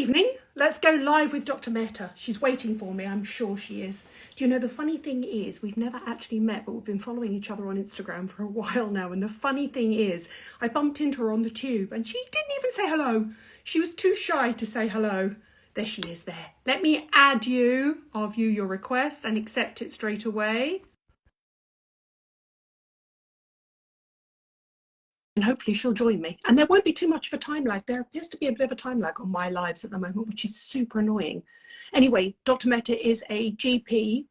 evening. Let's go live with Dr. Mehta. She's waiting for me, I'm sure she is. Do you know, the funny thing is, we've never actually met, but we've been following each other on Instagram for a while now. And the funny thing is, I bumped into her on the tube and she didn't even say hello. She was too shy to say hello. There she is there. Let me add you. I'll view your request and accept it straight away. And hopefully she'll join me. And there won't be too much of a time lag. There appears to be a bit of a time lag on my lives at the moment, which is super annoying. Anyway, Dr. Mehta is a GP.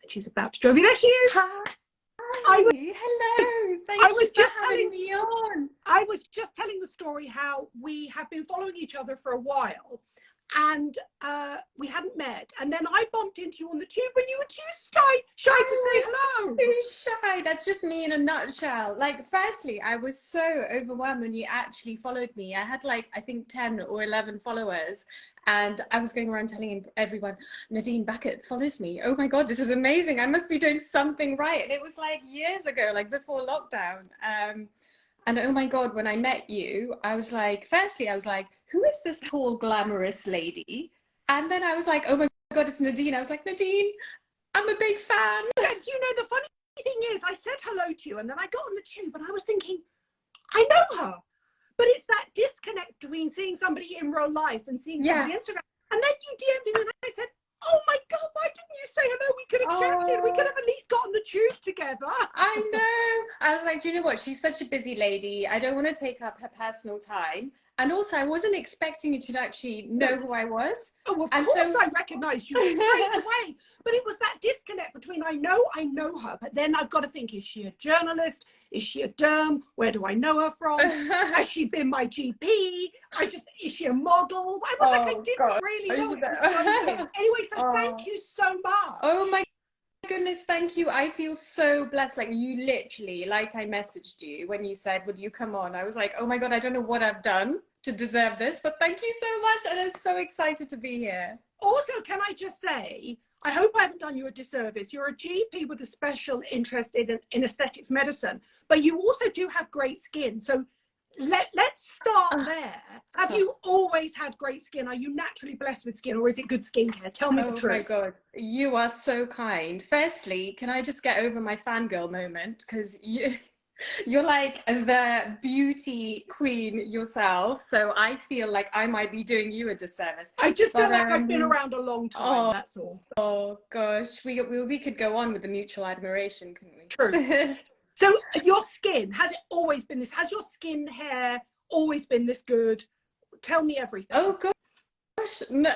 She's about to join me. There she is. Hi. Hello. Thank you for having me on. I was just telling the story how we have been following each other for a while. And we hadn't met, and then I bumped into you on the tube and you were too shy to say hello. Too shy. That's just me in a nutshell. Like, firstly, I was so overwhelmed when you actually followed me. I had like, I think 10 or 11 followers, and I was going around telling everyone, Nadine Beckett follows me. Oh my God, this is amazing. I must be doing something right. And it was like years ago, like before lockdown. And oh my God, when I met you, I was like, firstly, I was like, who is this tall, glamorous lady? And then I was like, oh my God, it's Nadine. I was like, Nadine, I'm a big fan. Do you know, the funny thing is, I said hello to you, and then I got on the tube and I was thinking, I know her. But it's that disconnect between seeing somebody in real life and seeing somebody on Instagram. And then you DM'd me and I said, oh my God, why didn't you say hello? We could have chatted. We could have at least got on the tube together. I know. I was like, do you know what? She's such a busy lady. I don't want to take up her personal time. And also, I wasn't expecting you to actually know who I was. Oh, of course I recognised you straight away. But it was that disconnect between I know her, but then I've got to think, is she a journalist? Is she a derm? Where do I know her from? Has she been my GP? Is she a model? I was like, I didn't really know it was so weird. Anyway, so thank you so much. Oh my goodness, thank you. I feel so blessed. Like, you literally, like, I messaged you when you said, would you come on? I was like, oh my God, I don't know what I've done to deserve this, but thank you so much, and I'm so excited to be here. Also, can I just say, I hope I haven't done you a disservice. You're a GP with a special interest in aesthetics medicine, but you also do have great skin. So let's start there. Have you always had great skin? Are you naturally blessed with skin, or is it good skincare? Tell me the truth. Oh my God, you are so kind. Firstly, can I just get over my fangirl moment? Because you're like the beauty queen yourself, so I feel like I might be doing you a disservice. I just feel like I've been around a long time, that's all. Oh gosh, we could go on with the mutual admiration, couldn't we? True. So your skin, has it always been this? Has your skin hair always been this good? Tell me everything. Oh gosh, no,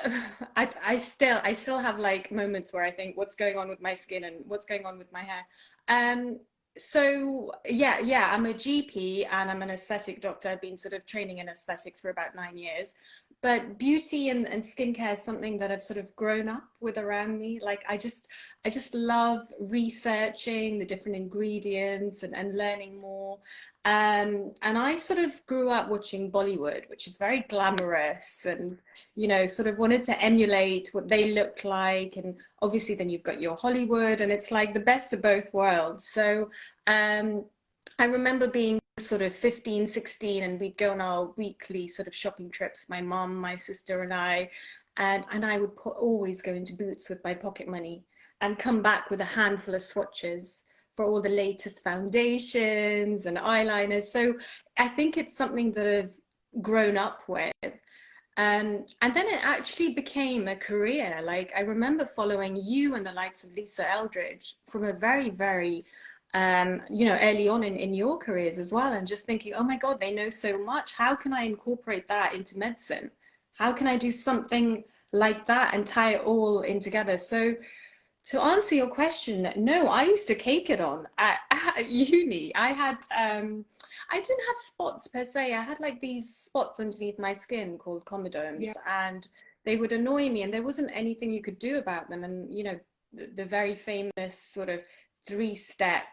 I still have like moments where I think, what's going on with my skin and what's going on with my hair. So yeah, I'm a GP and I'm an aesthetic doctor. I've been sort of training in aesthetics for about 9 years. But beauty and skincare is something that I've sort of grown up with around me. Like, I just love researching the different ingredients and learning more. And I sort of grew up watching Bollywood, which is very glamorous, and, you know, sort of wanted to emulate what they look like. And obviously then you've got your Hollywood, and it's like the best of both worlds. So I remember being sort of 15, 16, and we'd go on our weekly sort of shopping trips, my mom, my sister and I would always go into Boots with my pocket money and come back with a handful of swatches for all the latest foundations and eyeliners. So I think it's something that I've grown up with. And then it actually became a career. Like, I remember following you and the likes of Lisa Eldridge from a very, very you know, early on in your careers as well, and just thinking, oh my God, they know so much. How can I incorporate that into medicine? How can I do something like that and tie it all in together? So to answer your question, no, I used to cake it on at uni. I didn't have spots per se. I had like these spots underneath my skin called comedones, and they would annoy me, and there wasn't anything you could do about them. And, you know, the very famous sort of 3-step,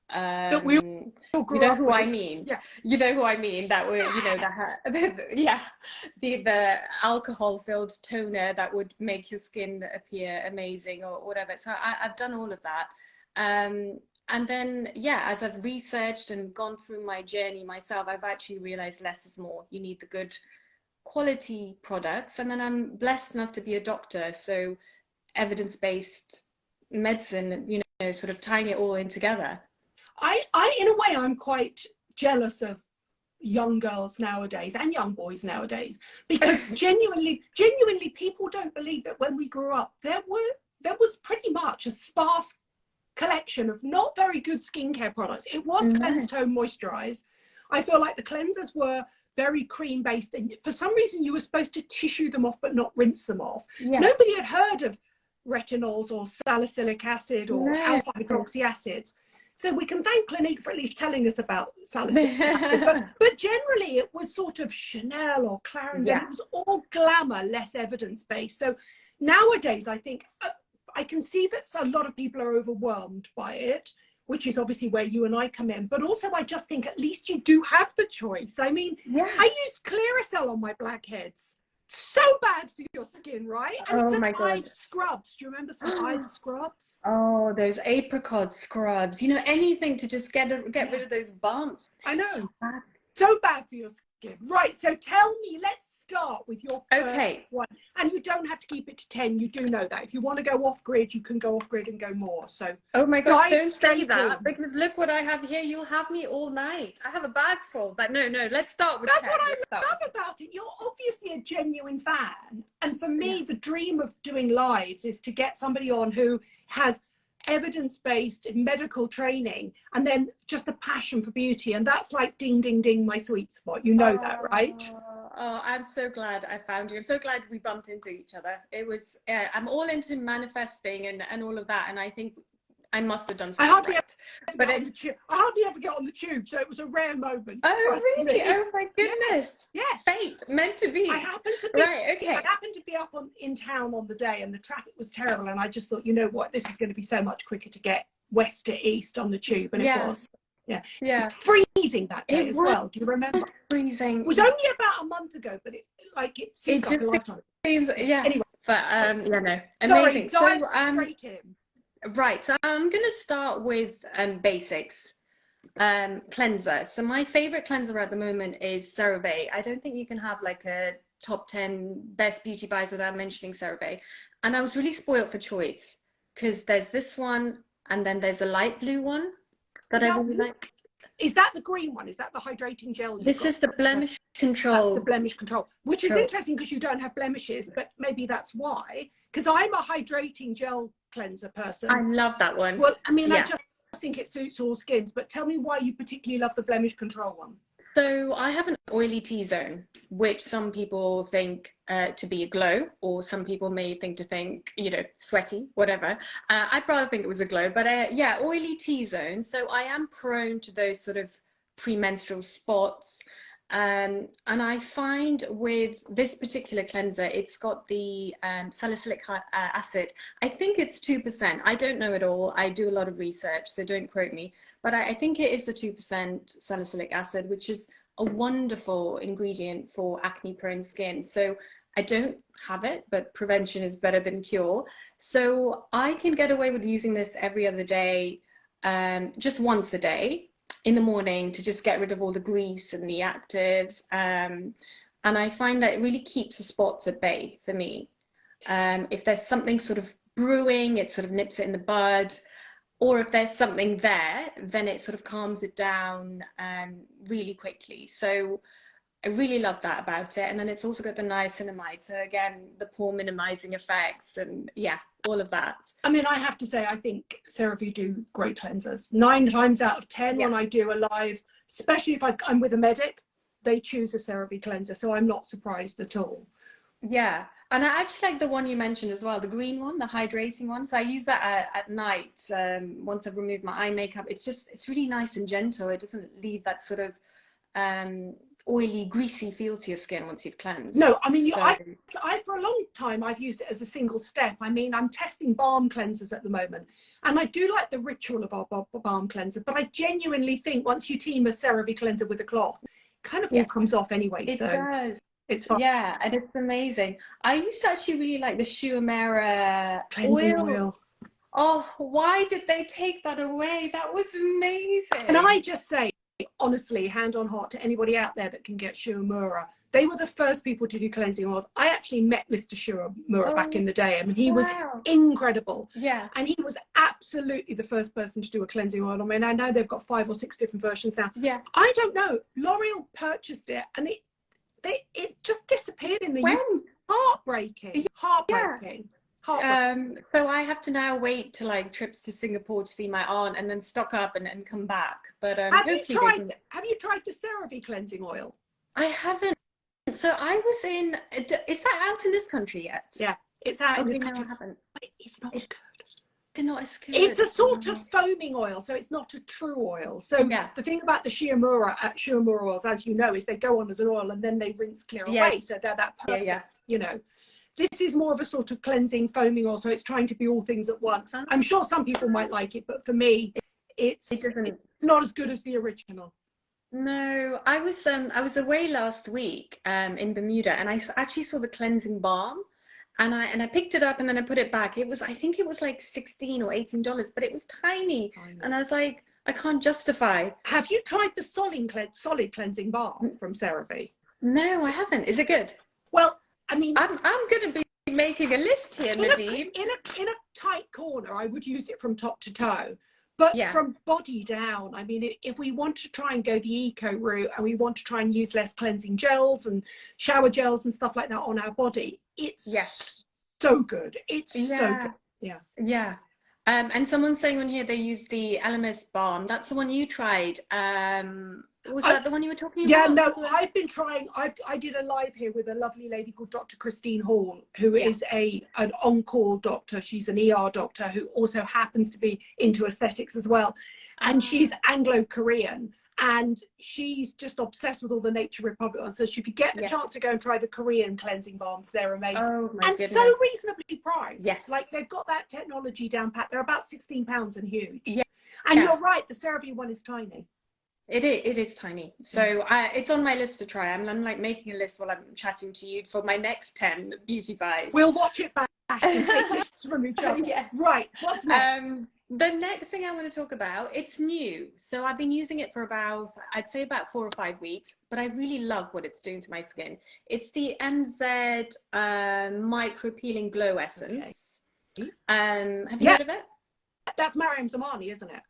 that we all grew you know up who with. I mean? You know who I mean? That were, you know, the alcohol-filled toner that would make your skin appear amazing or whatever. So I've done all of that. And then, yeah, as I've researched and gone through my journey myself, I've actually realized less is more. You need the good quality products, and then I'm blessed enough to be a doctor, so evidence-based medicine, you know, sort of tying it all in together. In a way, I'm quite jealous of young girls nowadays and young boys nowadays, because genuinely people don't believe that when we grew up there was pretty much a sparse collection of not very good skincare products. It was cleanse, tone, moisturize. I feel like the cleansers were very cream based, and for some reason you were supposed to tissue them off but not rinse them off. Nobody had heard of retinols or salicylic acid or alpha hydroxy acids. So we can thank Clinique for at least telling us about salicylic acid. But generally it was sort of Chanel or Clarins, and it was all glamour, less evidence-based. So nowadays I think I can see that a lot of people are overwhelmed by it, which is obviously where you and I come in. But also I just think at least you do have the choice. I mean, I use Clearasil on my blackheads. So bad for your skin, right? And some eye scrubs. Do you remember some eye scrubs? Oh, those apricot scrubs. You know, anything to just get rid of those bumps. I know. So bad for your skin. Right, so tell me, let's start with your first one. And you don't have to keep it to 10. You do know that. If you want to go off grid, you can go off grid and go more. So oh my gosh, don't say that, because look what I have here. You'll have me all night. I have a bag full. But no, let's start with 10. That's what I love about it. You're obviously a genuine fan. And for me, the dream of doing lives is to get somebody on who has evidence-based medical training and then just a passion for beauty, and that's like ding ding ding my sweet spot. You know that, right? Oh, I'm so glad I found you. I'm so glad we bumped into each other. It was I'm all into manifesting and all of that, and I think I must have done something I hardly ever get on the tube, so it was a rare moment. Oh really? Oh my goodness. Yes. Fate, meant to be. I happened to be up in town on the day, and the traffic was terrible, and I just thought, you know what, this is going to be so much quicker to get west to east on the tube, and it was. It was freezing that day as well. Do you remember? Freezing. It was only about a month ago, but it seems like a lifetime. Anyway, but amazing. Sorry, straight in. Right, so I'm going to start with basics. Cleanser. So my favorite cleanser at the moment is CeraVe. I don't think you can have like a top 10 best beauty buys without mentioning CeraVe. And I was really spoiled for choice, because there's this one and then there's a light blue one that I really like. Is that the green one? Is that the hydrating gel? This is the blemish control. That's the blemish control, which is interesting because you don't have blemishes, but maybe that's why. Because I'm a hydrating gel cleanser person. I love that one. Well, I mean, I just think it suits all skins, but tell me why you particularly love the blemish control one. So I have an oily T-zone, which some people think to be a glow, or some people may think, you know, sweaty, whatever. I'd rather think it was a glow, but yeah, oily T-zone. So I am prone to those sort of premenstrual spots. And I find with this particular cleanser, it's got the salicylic acid. I think it's 2%. I don't know at all. I do a lot of research, so don't quote me. But I think it is the 2% salicylic acid, which is a wonderful ingredient for acne-prone skin. So I don't have it, but prevention is better than cure. So I can get away with using this every other day, just once a day, in the morning, to just get rid of all the grease and the actives. And I find that it really keeps the spots at bay for me. If there's something sort of brewing, it sort of nips it in the bud. Or if there's something there, then it sort of calms it down really quickly. So I really love that about it. And then it's also got the niacinamide. So again, the pore minimizing effects, and yeah, all of that. I mean, I have to say, I think CeraVe do great cleansers. 9 times out of 10 when I do a live, especially if I'm with a medic, they choose a CeraVe cleanser. So I'm not surprised at all. Yeah. And I actually like the one you mentioned as well, the green one, the hydrating one. So I use that at night once I've removed my eye makeup. It's really nice and gentle. It doesn't leave that sort of oily, greasy feel to your skin once you've cleansed. No, I mean, I for a long time, I've used it as a single step. I mean, I'm testing balm cleansers at the moment, and I do like the ritual of our balm cleanser, but I genuinely think once you team a CeraVe cleanser with a cloth, it kind of all comes off anyway. It does. It's fun. Yeah, and it's amazing. I used to actually really like the Schumacher cleansing oil. Oh, why did they take that away? That was amazing. And I just say, honestly, hand on heart to anybody out there that can get Schumacher, They were the first people to do cleansing oils. I actually met Mr. Shimamura back in the day. I mean, he was Wow. incredible. Yeah. And he was absolutely the first person to do a cleansing oil. I mean, I know they've got 5 or 6 different versions now. Yeah. I don't know. L'Oreal purchased it and it just disappeared in the When? UK. Heartbreaking. Heartbreaking. Heartbreaking. So I have to now wait to like trips to Singapore to see my aunt and then stock up and come back. But Have you hopefully they can... tried the CeraVe cleansing oil? I haven't. So I was in, is that out in this country yet? Yeah, it's out in this Okay, no, country. I haven't. But it's not as good. They're not as good. It's a sort of foaming oil, so it's not a true oil. So Yeah. the thing about the Shimamura oils, as you know, is they go on as an oil and then they rinse clear away. So they're that perfect, you know. This is more of a sort of cleansing foaming oil, so it's trying to be all things at once. I'm sure some people might like it, but for me, it's not as good as the original. No, I was away last week in Bermuda, and I actually saw the cleansing balm, and I picked it up and then I put it back. I think it was like $16 or $18, but it was tiny, and I was like, I can't justify. Have you tried the solid cleansing balm from CeraVe? No, I haven't. Is it good? Well, I mean, I'm going to be making a list here, Nadine. In a tight corner, I would use it from top to toe. But from body down, I mean, if we want to try and go the eco route and we want to try and use less cleansing gels and shower gels and stuff like that on our body, it's so good. It's so good. Yeah. Yeah. And someone's saying on here they use the Elemis balm. That's the one you tried. Was that the one you were talking about? Yeah, no, I've been trying. I did a live here with a lovely lady called Dr. Christine Hall, who is an on-call doctor. She's an ER doctor who also happens to be into aesthetics as well. And she's Anglo-Korean. And she's just obsessed with all the Nature Republic ones. So if you get the chance to go and try the Korean cleansing balms, they're amazing. Oh, my goodness. So reasonably priced. Yes. Like they've got that technology down pat. They're about £16 and huge. Yeah. And you're right, the CeraVe one is tiny. It is tiny. So it's on my list to try. I'm like making a list while I'm chatting to you for my next 10 beauty buys. We'll watch it back and take lists from each other. Yes. Right, what's next? The next thing I want to talk about, it's new. So I've been using it for about, I'd say about 4 or 5 weeks, but I really love what it's doing to my skin. It's the MZ Micro Peeling Glow Essence. Okay. Have you heard of it? That's Mariam Zamani, isn't it?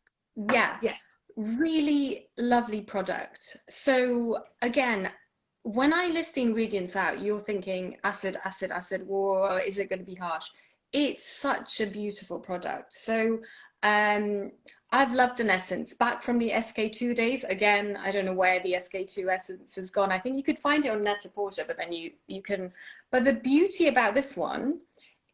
Yeah. Yes. Really lovely product. So again, when I list the ingredients out, you're thinking acid, acid, acid, or is it going to be harsh? It's such a beautiful product. So I've loved an essence back from the SK2 days. Again, I don't know where the SK2 essence has gone. I think you could find it on Net-a-Porter, but then you can. But the beauty about this one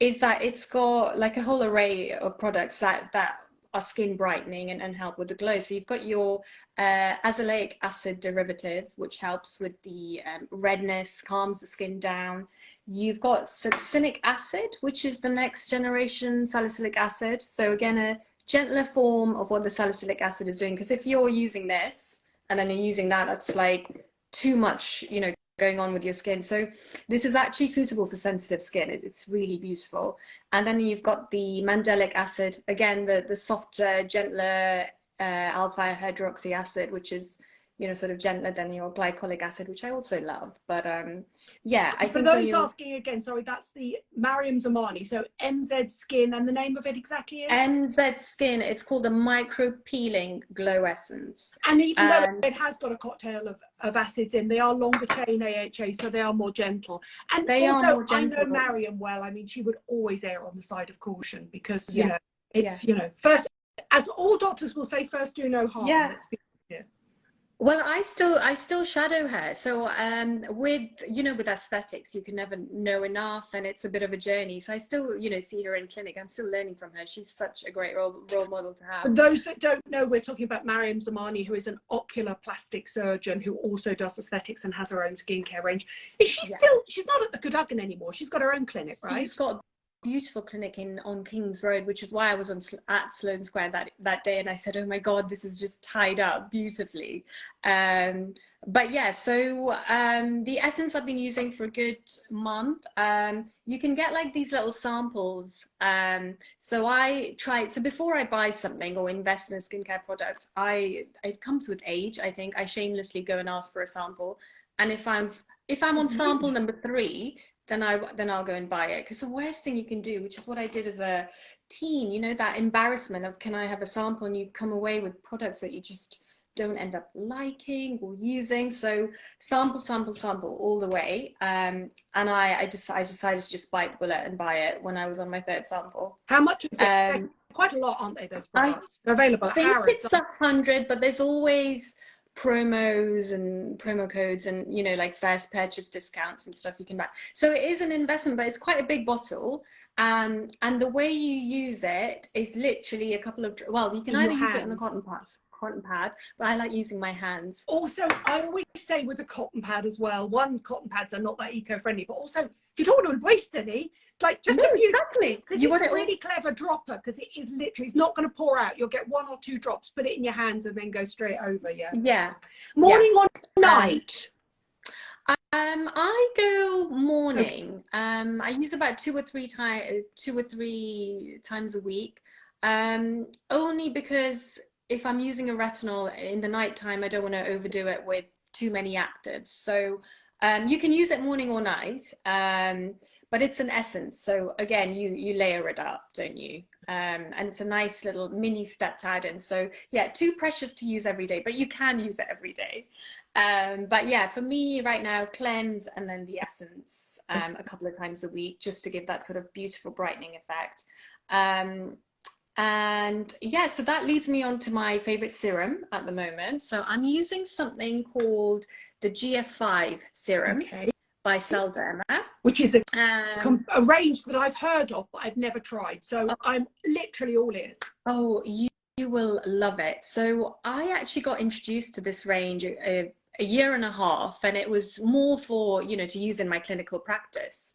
is that it's got like a whole array of products that are skin brightening and help with the glow. So you've got your azelaic acid derivative, which helps with the redness, calms the skin down. You've got succinic acid, which is the next generation salicylic acid. So again, a gentler form of what the salicylic acid is doing. Because if you're using this and then you're using that, that's like too much, you know, going on with your skin. So this is actually suitable for sensitive skin. It's really beautiful. And then you've got the mandelic acid, again, the softer, gentler alpha hydroxy acid, which is, you know, sort of gentler than your glycolic acid, which I also love. But yeah, I think for those asking again, sorry, that's the Mariam Zamani. So MZ Skin, and the name of it exactly is? MZ Skin. It's called a Micro Peeling Glow Essence. And even though it has got a cocktail of acids in, they are longer chain AHA, so they are more gentle. And they also, are more gentle. I know Mariam well. I mean, she would always err on the side of caution because, you know, it's, you know, first, as all doctors will say, first do no harm. Yeah. Let's be clear. Well, I still shadow her. So with, you know, with aesthetics, you can never know enough, and it's a bit of a journey. So I still, you know, see her in clinic. I'm still learning from her. She's such a great role model to have. For those that don't know, we're talking about Mariam Zamani, who is an ocular plastic surgeon who also does aesthetics and has her own skincare range. Is she she's not at the Cadogan anymore. She's got her own clinic, right? She's got beautiful clinic on King's Road, which is why I was at Sloane Square that day, and I said, oh my god, this is just tied up beautifully. But yeah, so the essence I've been using for a good month. You can get like these little samples. So I try, so before I buy something or invest in a skincare product, it comes with age. I think I shamelessly go and ask for a sample, and if I'm if I'm on sample Really? number 3, then I'll go and buy it. Because the worst thing you can do, which is what I did as a teen, you know, that embarrassment of can I have a sample, and you come away with products that you just don't end up liking or using. So sample, sample, sample all the way. And I decided to just bite the bullet and buy it when I was on my 3rd sample. How much is it? They're Um, quite a lot, aren't they, those I products? They're available at think Harrods. it's 100, but there's always promos and promo codes and, you know, like first purchase discounts and stuff you can buy. So it is an investment, but it's quite a big bottle. And the way you use it is literally a couple of, well, you can In your either use it on a hands. cotton pad, but I like using my hands. Also, I always say with a cotton pad as well, one, cotton pads are not that eco-friendly, but also you don't want to waste any. Like just No, if you, exactly. because You it's want a it all. really clever dropper, because it is literally, it's not going to pour out. You'll get 1 or 2 drops, put it in your hands and then go straight over. Yeah. Yeah, yeah. Morning or Um, night? I go morning. I use about 2 or 3 times a week. Only because if I'm using a retinol in the nighttime, I don't want to overdo it with too many actives. So you can use it morning or night, but it's an essence. So again, you layer it up, don't you? And it's a nice little mini step to add in. So yeah, too precious to use every day, but you can use it every day. But yeah, for me right now, cleanse and then the essence a couple of times a week, just to give that sort of beautiful brightening effect. And yeah, so that leads me on to my favorite serum at the moment. So I'm using something called the GF5 Serum Okay. by Selderma. Which is Um, a range that I've heard of, but I've never tried. So I'm literally all ears. oh, you will love it. So I actually got introduced to this range a year and a half, and it was more for, you know, to use in my clinical practice.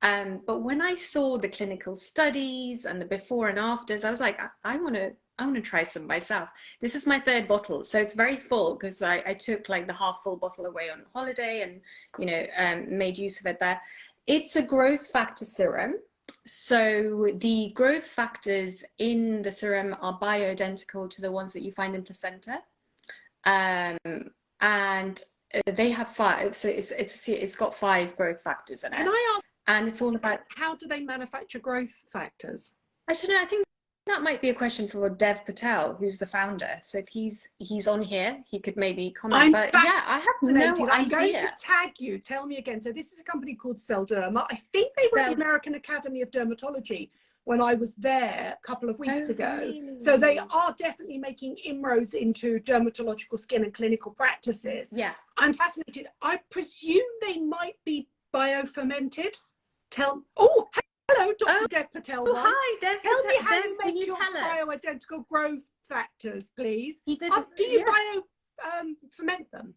But when I saw the clinical studies and the before and afters, I was like, I want to try some myself. This is my 3rd bottle, so it's very full because I took like the half full bottle away on holiday and, you know, made use of it there. It's a growth factor serum. So the growth factors in the serum are bioidentical to the ones that you find in placenta. Um, and they have 5, so it's got 5 growth factors in Can it. I ask, And it's all about, how do they manufacture growth factors? I don't know, I think that might be a question for Dev Patel, who's the founder. So if he's on here, he could maybe comment. I'm But yeah, I have no fascinated. I'm going to idea. tag you. Tell me again. So this is a company called Selderma. I think they were at the So, American Academy of Dermatology when I was there a couple of weeks oh, ago. So they really? are definitely making inroads into dermatological skin and clinical practices. Yeah. I'm fascinated. I presume they might be biofermented. Hello, Dr. Oh, Dev Patel. hi, Dev. Tell me how Dev, you can make you your tell us? bioidentical growth factors, please. He didn't, Do you yeah. ferment them?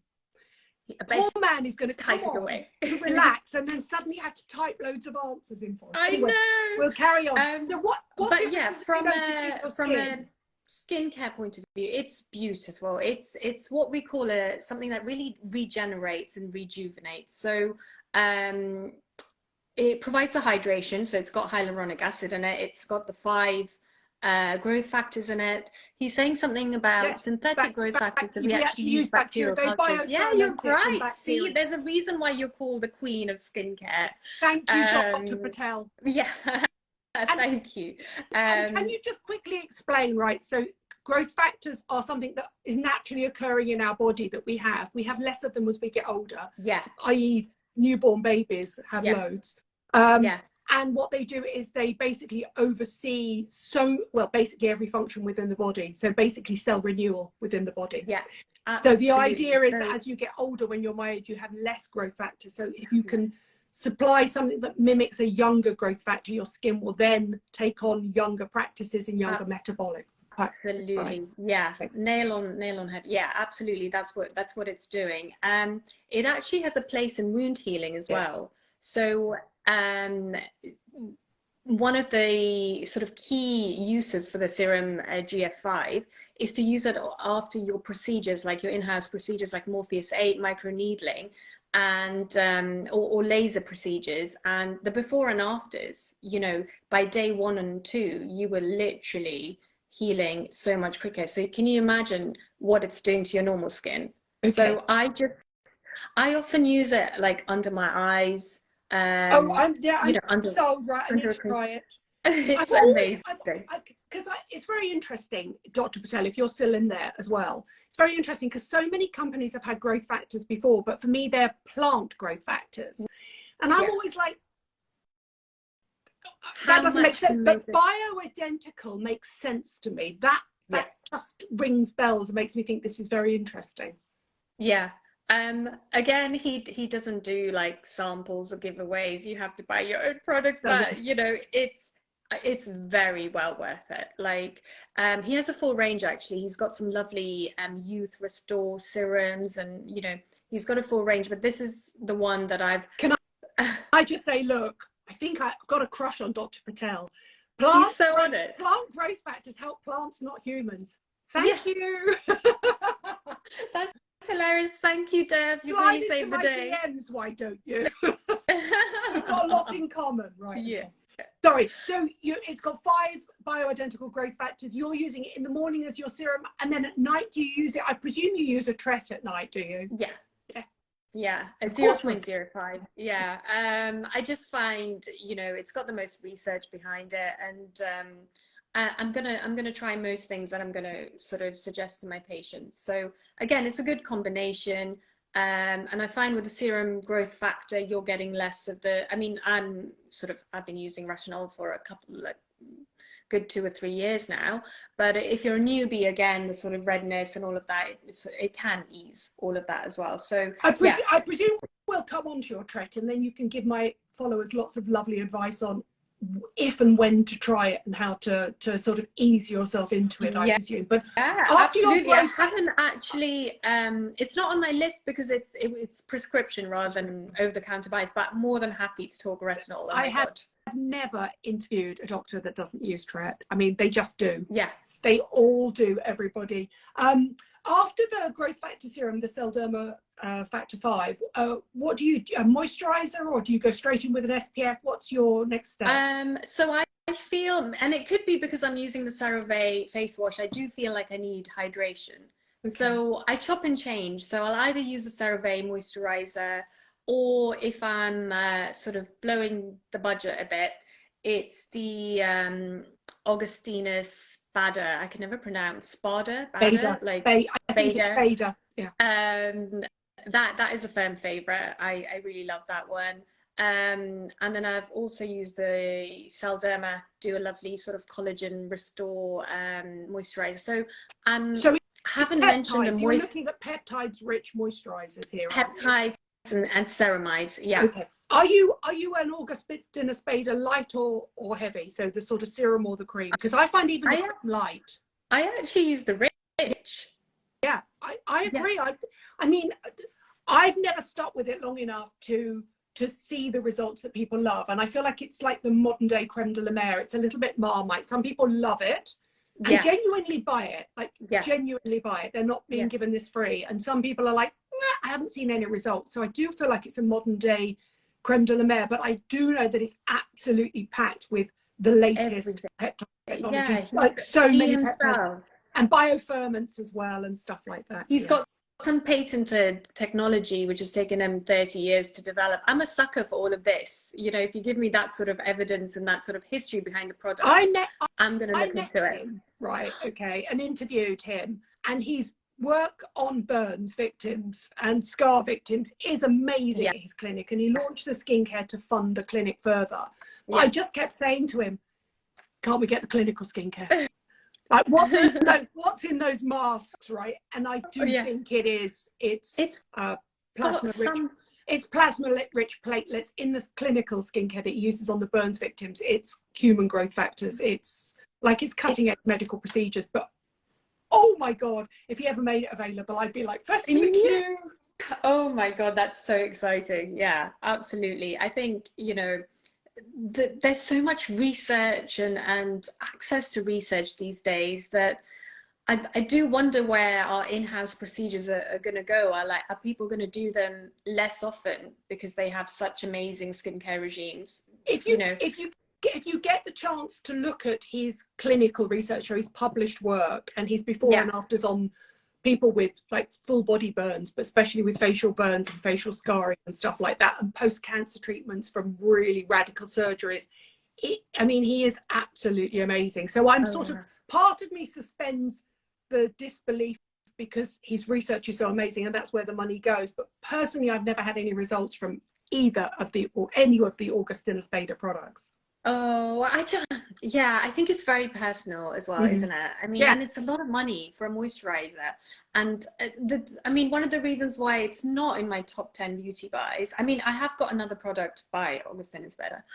Poor Basically, man is going to come type it on away. to relax and then suddenly have to type loads of answers in for us. I Anyway, know. we'll carry on. So what But yeah, differences have you noticed with your from a skin? skincare point of view, it's beautiful. It's what we call something that really regenerates and rejuvenates. So it provides the hydration, so it's got hyaluronic acid in it. It's got the 5 growth factors in it. He's saying something about Yes, synthetic growth factors that we we actually actually use use bacteria. bacterial They cultures. Yeah, you're bioferment it from right. See, bacteria. there's a reason why you're called the queen of skincare. Thank you, Dr. Um, Patel. yeah, And, thank you. and can you just quickly explain, right? So growth factors are something that is naturally occurring in our body that we have. We have less of them as we get older, Yeah, i.e. newborn babies have yeah, loads. yeah. And what they do is they basically oversee basically every function within the body. So basically cell renewal within the body. Yeah, So the absolutely. idea is that So, as you get older, when you're my age, you have less growth factor. So if you can supply something that mimics a younger growth factor, your skin will then take on younger practices and younger metabolic. absolutely. Right. Yeah, nail on head. Yeah, absolutely. That's what it's doing. It actually has a place in wound healing as Yes. well. So, one of the sort of key uses for the serum GF5 is to use it after your procedures, like your in-house procedures like Morpheus 8, microneedling, and or laser procedures. And the before and afters, you know, by day 1 and 2, you were literally healing so much quicker. So can you imagine what it's doing to your normal skin? Okay. So I often use it like under my eyes, Oh, you I'm know, so right. I need under to try it. it's I've always, amazing. because it's very interesting, Dr. Patel, if you're still in there as well. It's very interesting because so many companies have had growth factors before, but for me, they're plant growth factors. And I'm Yeah. always like, that How doesn't make much sense. can make But it? bioidentical makes sense to me. That Yeah. just rings bells and makes me think this is very interesting. Yeah. Again, he doesn't do like samples or giveaways. You have to buy your own products, Does it? but you know, it's very well worth it. Like, he has a full range actually. He's got some lovely youth restore serums, and you know, he's got a full range, but this is the one that I've Can I just say, look, I think I've got a crush on Dr. Patel. he's so on it. Plant growth factors help plants, not humans. Yeah, Thank you. that's hilarious. Thank you, Deb. You've Slide really into saved the my day. DMs, why don't you? We've got a lot in common, right? Yeah. Okay. Sorry, so it's got 5 bioidentical growth factors. You're using it in the morning as your serum, and then at night do you use it? I presume you use a Tret at night, do you? Yeah. Yeah. Yeah, a Of course. 0.05. Yeah. I just find, you know, it's got the most research behind it, and I'm gonna try most things that I'm gonna sort of suggest to my patients. So again, it's a good combination. And I find with the serum growth factor, you're getting less of the, I mean, I've been using retinol for a couple, like good 2 or 3 years now. But if you're a newbie, again, the sort of redness and all of that, it can ease all of that as well. So yeah, I presume we'll come on to your Tret, and then you can give my followers lots of lovely advice on if and when to try it and how to sort of ease yourself into it, I yeah. presume. But Yeah, after your absolutely. I growth, haven't actually, it's not on my list because it's prescription rather than over-the-counter buys, but more than happy to talk retinol. Oh I my have God. never interviewed a doctor that doesn't use Tret. I mean, they just do. Yeah. They all do, everybody. After the growth factor serum, the Selderma factor 5, what do you do? A moisturizer, or do you go straight in with an SPF? What's your next step? So I feel, and it could be because I'm using the CeraVe face wash, I do feel like I need hydration. Okay. So I chop and change. So I'll either use the CeraVe moisturizer, or if I'm sort of blowing the budget a bit, it's the Augustina Spada. I can never pronounce Spada, Beta. like I think it's Beta. Beta. Yeah. That is a firm favorite. I really love that one. And then I've also used the Selderma, do a lovely sort of collagen restore moisturizer. So So haven't mentioned a peptides. You're looking at peptides-rich moisturizers here, aren't you? peptides and ceramides. Yeah. Okay. Are you an Augustina Spada light or heavy? So the sort of serum or the cream? Because I find even the cream light. I actually use the rich. Yeah, I Yeah. agree. I mean, I've never stuck with it long enough to see the results that people love, and I feel like it's like the modern day creme de la mer. It's a little bit Marmite. Some people love it and genuinely buy it, like genuinely buy it. They're not being given this free. And some people are like, nah, I haven't seen any results. So I do feel like it's a modern day creme de la mer, but I do know that it's absolutely packed with the latest peptide technology, like so many peptides and bioferments as well and stuff like that. He's got some patented technology which has taken him 30 years to develop. I'm a sucker for all of this. You know, if you give me that sort of evidence and that sort of history behind the product, I'm going to look into it. Right, okay, and interviewed him, and his work on burns victims and scar victims is amazing at his clinic, and he launched the skincare to fund the clinic further. I just kept saying to him, can't we get the clinical skincare? Like what's in those masks, right? And I do think it's plasma rich. It's plasma rich platelets in this clinical skincare that he uses on the burns victims. It's human growth factors. It's like it's cutting edge medical procedures. But oh my God, if he ever made it available, I'd be like first in the queue. Oh my God, that's so exciting. Yeah, absolutely. I think, you know, there's so much research and access to research these days that I do wonder where our in-house procedures are going to go. Are people going to do them less often because they have such amazing skincare regimes? If you get the chance to look at his clinical research or his published work and his before and afters on people with like full body burns, but especially with facial burns and facial scarring and stuff like that, and post-cancer treatments from really radical surgeries. I mean, he is absolutely amazing. So I'm sort of, part of me suspends the disbelief because his research is so amazing and that's where the money goes. But personally, I've never had any results from either of the, or any of the Augustinus Bader products. Oh, yeah, I think it's very personal as well, isn't it? I mean, Yeah. and it's a lot of money for a moisturizer. And I mean, one of the reasons why it's not in my top 10 beauty buys, I mean, I have got another product by Augustinus Bader.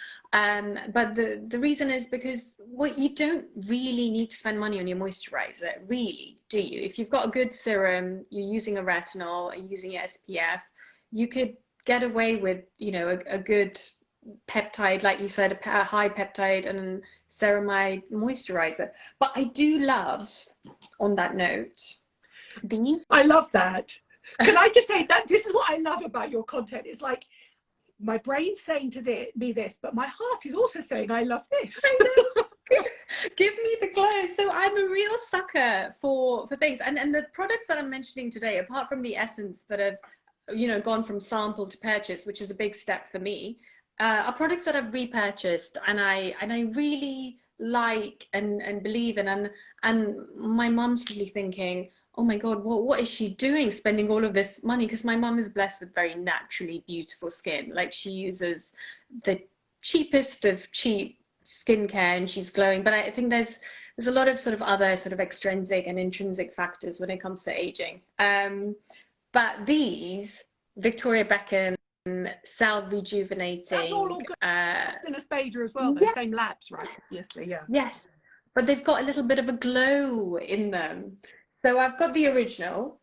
But the reason is because, well, you don't really need to spend money on your moisturizer, really, do you? If you've got a good serum, you're using a retinol, you're using your SPF, you could get away with, you know, a good peptide, like you said, a high peptide and ceramide moisturizer. But I do love, on that note, these. I love that. Can I just say that this is what I love about your content? It's like my brain's saying to me this, but my heart is also saying I love this. I know. Give me the glow. So I'm a real sucker for things, and the products that I'm mentioning today, apart from the essence that have, you know, gone from sample to purchase, which is a big step for me, are products that I've repurchased and I really like and believe in, and my mum's really thinking, oh my God, what is she doing spending all of this money? Because my mum is blessed with very naturally beautiful skin. Like, she uses the cheapest of cheap skincare and she's glowing. But I think there's a lot of sort of other sort of extrinsic and intrinsic factors when it comes to aging. But these Victoria Beckham cell rejuvenating. That's all Augustinus Bader as well, though. Yeah. Same labs, right? Obviously, yeah. Yes, but they've got a little bit of a glow in them. So I've got the original,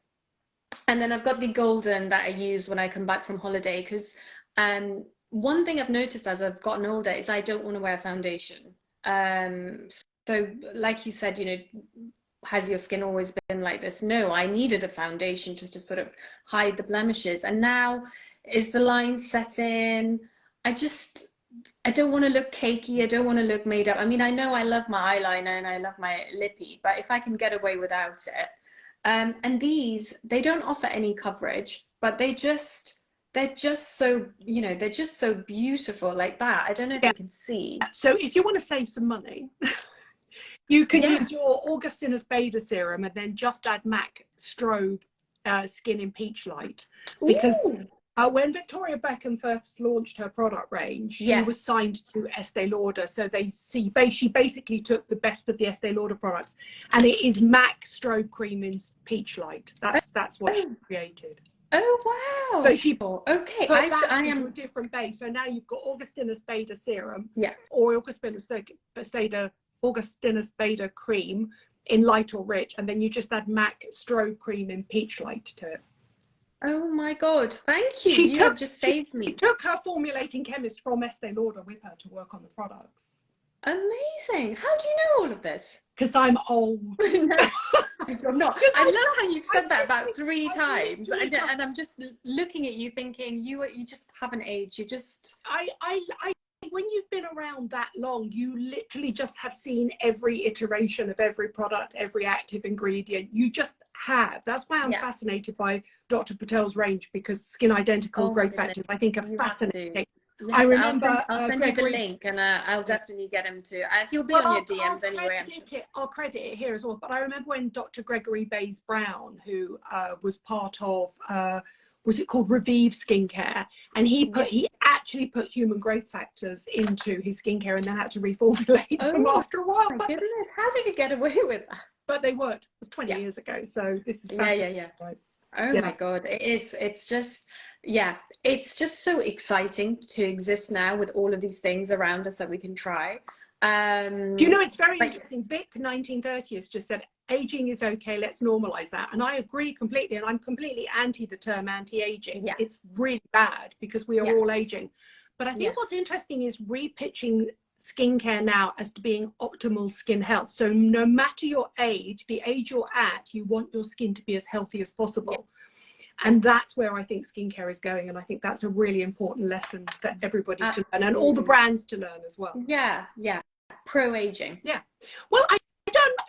and then I've got the golden that I use when I come back from holiday. Because one thing I've noticed as I've gotten older is I don't want to wear foundation. So like you said, you know, has your skin always been like this? No, I needed a foundation to sort of hide the blemishes. And now is the line set in? I don't want to look cakey. I don't want to look made up. I mean, I know I love my eyeliner and I love my lippy, but if I can get away without it. And these, they don't offer any coverage, but they're just so, you know, they're just so beautiful like that. I don't know if you can see. So if you want to save some money, you can use your Augustinus Bader serum and then just add MAC Strobe Skin in Peach Light. Because when Victoria Beckham first launched her product range, she was signed to Estee Lauder. So she basically took the best of the Estee Lauder products. And it is MAC Strobe Cream in Peach Light. That's what she created. Oh, wow. So she put I am into a different base. So now you've got Augustinus Bader serum, or Augustinus Bader cream in light or rich, and then you just add MAC Strobe Cream in Peach Light to it. Oh my God, thank you. You have just saved me. She took her formulating chemist from Estee Lauder with her to work on the products. Amazing. How do you know all of this? Because I'm old. No, I'm not. I love how you've said that about three times, and I'm just looking at you thinking you just haven't aged. You just when you've been around that long, you literally just have seen every iteration of every product, every active ingredient. You just have. That's why I'm fascinated by Dr. Patel's range, because Skin Identical growth factors, I think, are fascinating. Yes, I remember I'll send you the link, and I'll definitely get him to. He'll be on your DMs anyway. I'll credit it here as well. But I remember when Dr. Gregory Bays Brown, who was part of was it called Revive Skincare, and he actually put human growth factors into his skincare and then had to reformulate them after a while. My goodness, how did he get away with that? But they worked. It was 20 years ago, so this is fascinating. Right? Oh my God, it is. It's just, it's just so exciting to exist now with all of these things around us that we can try. Do you know, it's very interesting. Vic 1930 has just said, aging is okay, let's normalize that. And I agree completely. And I'm completely anti the term anti-aging. It's really bad because we are all aging. But I think what's interesting is repitching skincare now as to being optimal skin health. So no matter your age, the age you're at, you want your skin to be as healthy as possible. And that's where I think skincare is going. And I think that's a really important lesson for everybody to learn, and all the brands to learn as well. Pro-aging. Well, not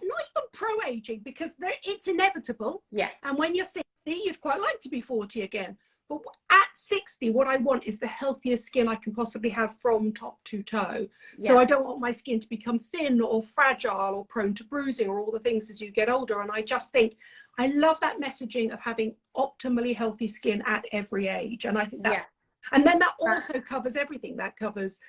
even pro-aging because it's inevitable. Yeah. And when you're 60, you'd quite like to be 40 again. But at 60, what I want is the healthiest skin I can possibly have from top to toe. Yeah. So I don't want my skin to become thin or fragile or prone to bruising or all the things as you get older. And I just think, I love that messaging of having optimally healthy skin at every age. And I think that's, and then that also covers everything. That covers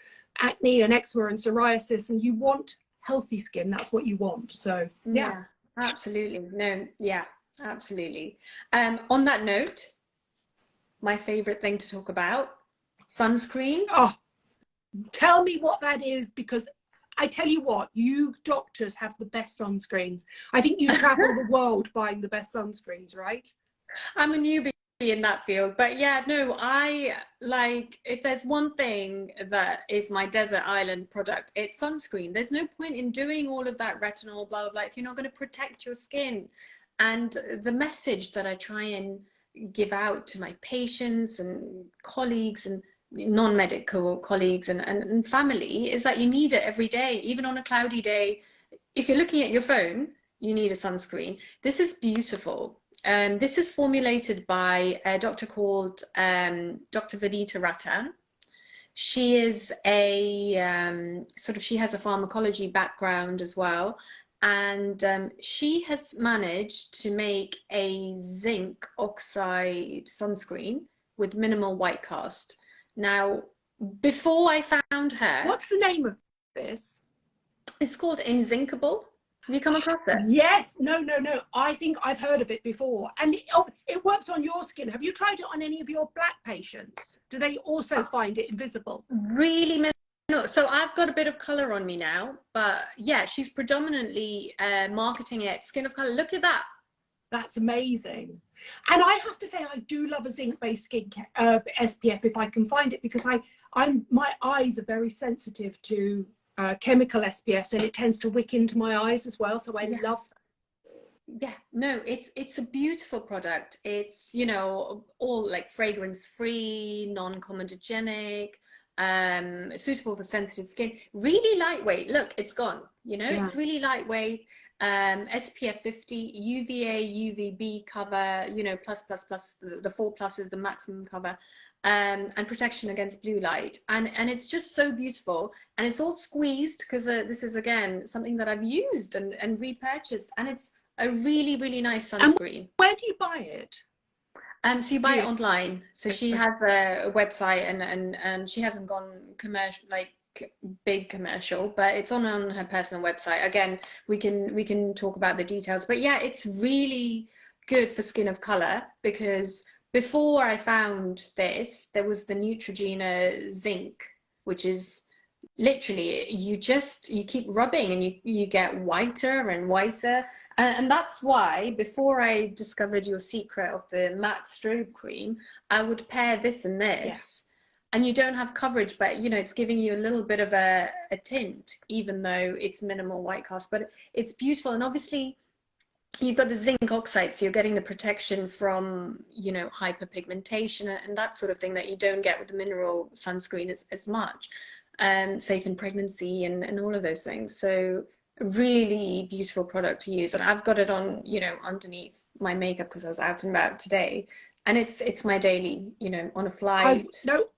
acne and eczema and psoriasis. And you want healthy skin. That's what you want. So, yeah. Absolutely. No, yeah, absolutely. On that note, my favorite thing to talk about, sunscreen. Oh, tell me what that is, because I tell you what, you doctors have the best sunscreens. I think you travel the world buying the best sunscreens, right? I'm a newbie in that field, but yeah, no, I like, if there's one thing that is my desert island product, it's sunscreen. There's no point in doing all of that retinol, blah, blah, blah, if you're not going to protect your skin. And the message that I try and give out to my patients and colleagues and non-medical colleagues and family is that you need it every day, even on a cloudy day. If you're looking at your phone, you need a sunscreen. This is beautiful. This is formulated by a doctor called Dr. Vanita Rattan. She is a she has a pharmacology background as well. And she has managed to make a zinc oxide sunscreen with minimal white cast. Now, before I found her... What's the name of this? It's called Invincible. Have you come across it? Yes. No. I think I've heard of it before. And it works on your skin. Have you tried it on any of your black patients? Do they also find it invisible? Really minimal. No, so I've got a bit of color on me now, but yeah, she's predominantly marketing it skin of color. Look at that. That's amazing. And I have to say, I do love a zinc-based skincare SPF if I can find it, because my eyes are very sensitive to chemical SPFs, and it tends to wick into my eyes as well. So I love that. Yeah, no, it's a beautiful product. It's, you know, all like fragrance-free, non-comedogenic, suitable for sensitive skin, really lightweight. Look, it's gone, you know, it's really lightweight. SPF 50, UVA, UVB cover, you know, plus, the 4+ is the maximum cover, and protection against blue light. And it's just so beautiful. And it's all squeezed because this is, again, something that I've used and repurchased. And it's a really, really nice sunscreen. And where do you buy it? So you buy it online. So she has a website, and she hasn't gone commercial, like big commercial, but it's on her personal website. Again, we can talk about the details, but yeah, it's really good for skin of color, because before I found this, there was the Neutrogena zinc, which is literally you keep rubbing and you get whiter and whiter. And that's why before I discovered your secret of the matte strobe cream, I would pair this and this, and you don't have coverage, but you know, it's giving you a little bit of a tint, even though it's minimal white cast, but it's beautiful. And obviously you've got the zinc oxide, so you're getting the protection from, you know, hyperpigmentation and that sort of thing that you don't get with the mineral sunscreen as much. Safe in pregnancy and all of those things. So really beautiful product to use, and I've got it on, you know, underneath my makeup because I was out and about today, and it's my daily, you know, on a flight.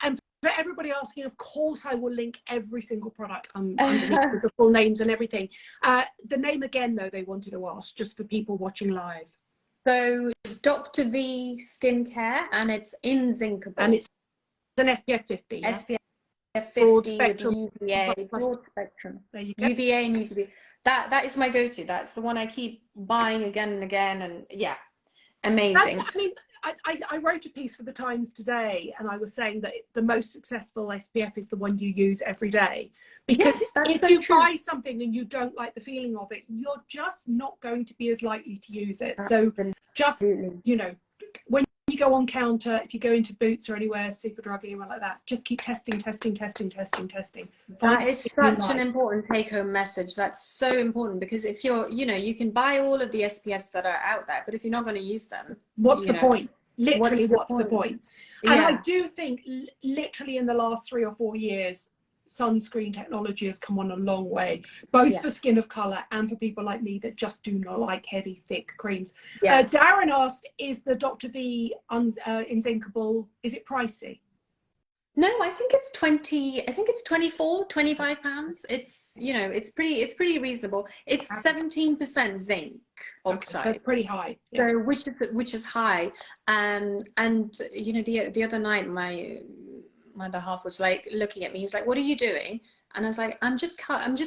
And for everybody asking, of course I will link every single product underneath with the full names and everything. The name again, though, they wanted to ask, just for people watching live. So Dr. V Skincare, and it's Invincible, and it's an SPF 50. SPF 50 broad spectrum, with UVA, broad spectrum. There you go. UVA and UVB. That is my go-to. That's the one I keep buying again and again, and yeah, amazing. I mean, I wrote a piece for the Times today, and I was saying that the most successful SPF is the one you use every day, because if you buy something and you don't like the feeling of it, you're just not going to be as likely to use it. So just, you know, when you go on counter, if you go into Boots or anywhere, Superdrug, anywhere like that, just keep testing. That is such an important take-home message. That's so important, because if you're, you know, you can buy all of the SPFs that are out there, but if you're not going to use them, what's the point? Literally, what's the point? And I do think literally in the last 3 or 4 years, sunscreen technology has come on a long way, both Yeah. for skin of color and for people like me that just do not like heavy, thick creams. Yeah. Darren asked, is the Dr. V Inzincable, is it pricey? No, I think it's 20, I think it's 24, 25 pounds. It's, you know, it's pretty reasonable. It's 17% zinc Okay, oxide. that's pretty high. So Yeah. which is high. And you know, the other night my other half was like looking at me. He's like, "What are you doing?" And I was like, I'm just